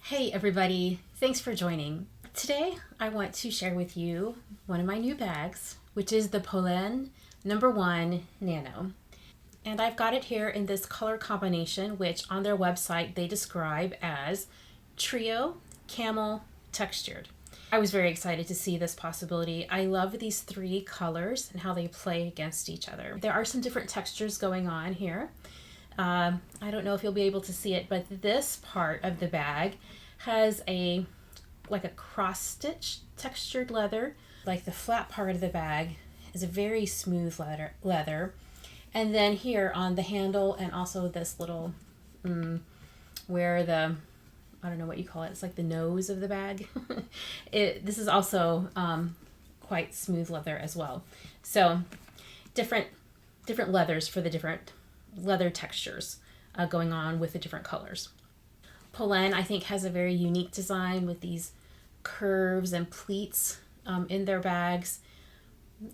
Hey everybody, thanks for joining. Today I want to share with you one of my new bags, which is the Polene #1 Nano. And I've got it here in this color combination, which on their website they describe as Trio Camel Textured. I was very excited to see this possibility. I love these three colors and how they play against each other. There are some different textures going on here. I don't know if you'll be able to see it, but this part of the bag has like a cross stitch textured leather. Like the flat part of the bag is a very smooth leather. And then here on the handle and also this little, where the, I don't know what you call it, it's like the nose of the bag. This is also quite smooth leather as well. So different leathers for the different leather textures going on with the different colors. Polene, I think, has a very unique design with these curves and pleats in their bags.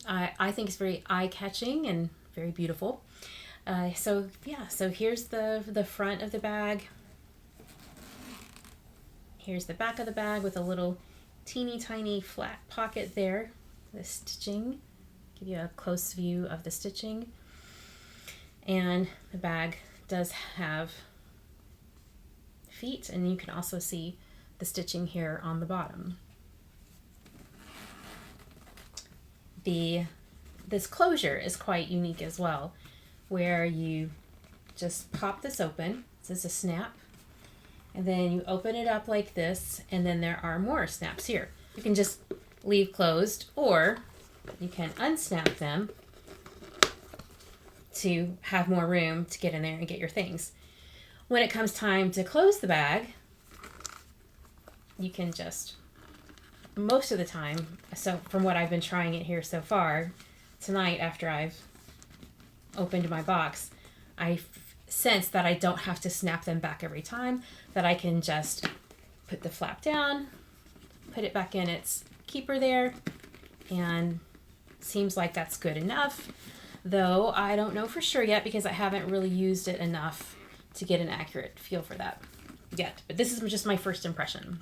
I think it's very eye-catching and very beautiful. So here's the front of the bag. Here's the back of the bag with a little teeny tiny flat pocket there. The stitching, give you a close view of the stitching. And the bag does have feet, and you can also see the stitching here on the bottom. This closure is quite unique as well, where you just pop this open. This is a snap, and then you open it up like this, and then there are more snaps here. You can just leave closed, or you can unsnap them to have more room to get in there and get your things. When it comes time to close the bag, you can just, most of the time, so from what I've been trying it here so far, tonight after I've opened my box, I sense that I don't have to snap them back every time, that I can just put the flap down, put it back in its keeper there, and seems like that's good enough. Though I don't know for sure yet because I haven't really used it enough to get an accurate feel for that yet. But this is just my first impression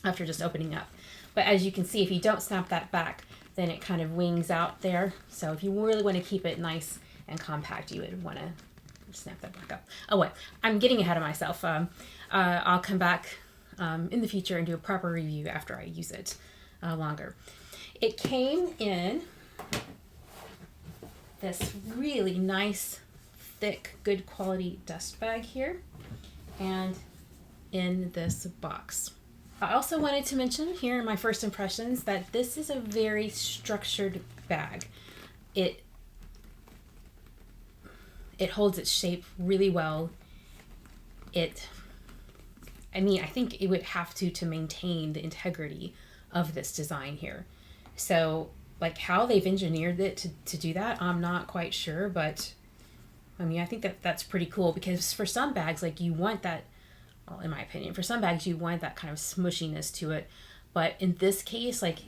after just opening up. But as you can see, if you don't snap that back, then it kind of wings out there. So if you really want to keep it nice and compact, you would want to snap that back up. Oh wait, I'm getting ahead of myself. I'll come back in the future and do a proper review after I use it longer. It came in this really nice, thick, good quality dust bag here, and in this box. I also wanted to mention here in my first impressions that this is a very structured bag. It holds its shape really well. I think it would have to maintain the integrity of this design here. So like how they've engineered it to do that, I'm not quite sure, but I think that's pretty cool, because for some bags, like you want that, well, in my opinion, for some bags you want that kind of smushiness to it, but in this case, like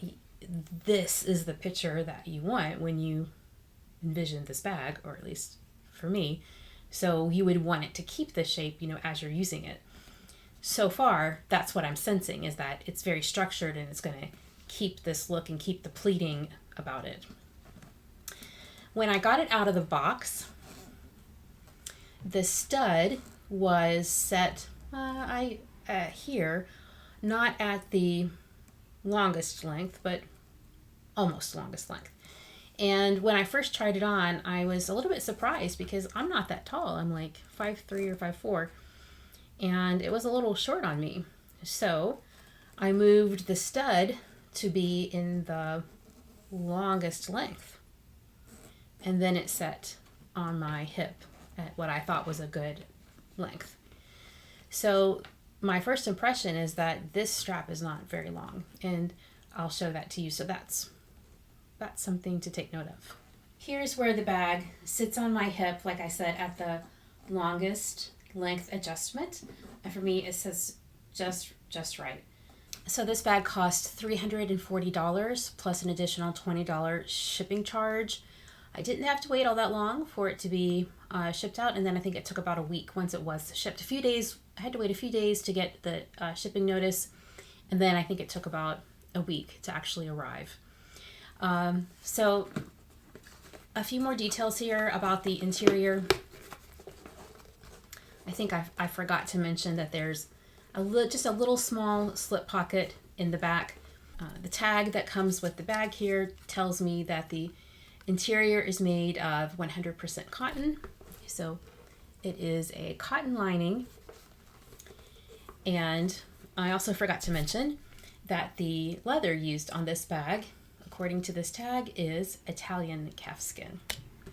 this is the picture that you want when you envision this bag, or at least for me. So you would want it to keep the shape, as you're using it. So far, that's what I'm sensing, is that it's very structured and it's going to keep this look and keep the pleating about it. When I got it out of the box, the stud was set here, not at the longest length, but almost longest length. And when I first tried it on, I was a little bit surprised because I'm not that tall. I'm like 5'3" or 5'4", and it was a little short on me. So I moved the stud to be in the longest length, and then it set on my hip at what I thought was a good length. So my first impression is that this strap is not very long, and I'll show that to you. So that's something to take note of. Here's where the bag sits on my hip, like I said, at the longest length adjustment, and for me it says just right. So this bag cost $340 plus an additional $20 shipping charge. I didn't have to wait all that long for it to be shipped out, and then I think it took about a week once it was shipped. A few days I had to wait a few days to get the shipping notice, and then I think it took about a week to actually arrive. So a few more details here about the interior. I think I forgot to mention that there's just a little small slip pocket in the back. The tag that comes with the bag here tells me that the interior is made of 100% cotton. So it is a cotton lining. And I also forgot to mention that the leather used on this bag, according to this tag, is Italian calfskin.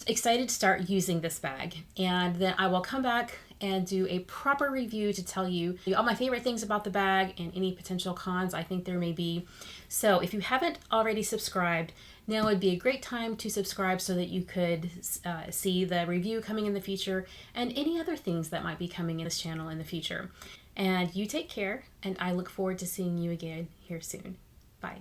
Excited to start using this bag, and then I will come back and do a proper review to tell you all my favorite things about the bag and any potential cons I think there may be. So if you haven't already subscribed, now would be a great time to subscribe so that you could see the review coming in the future and any other things that might be coming in this channel in the future. And you take care, and I look forward to seeing you again here soon. Bye.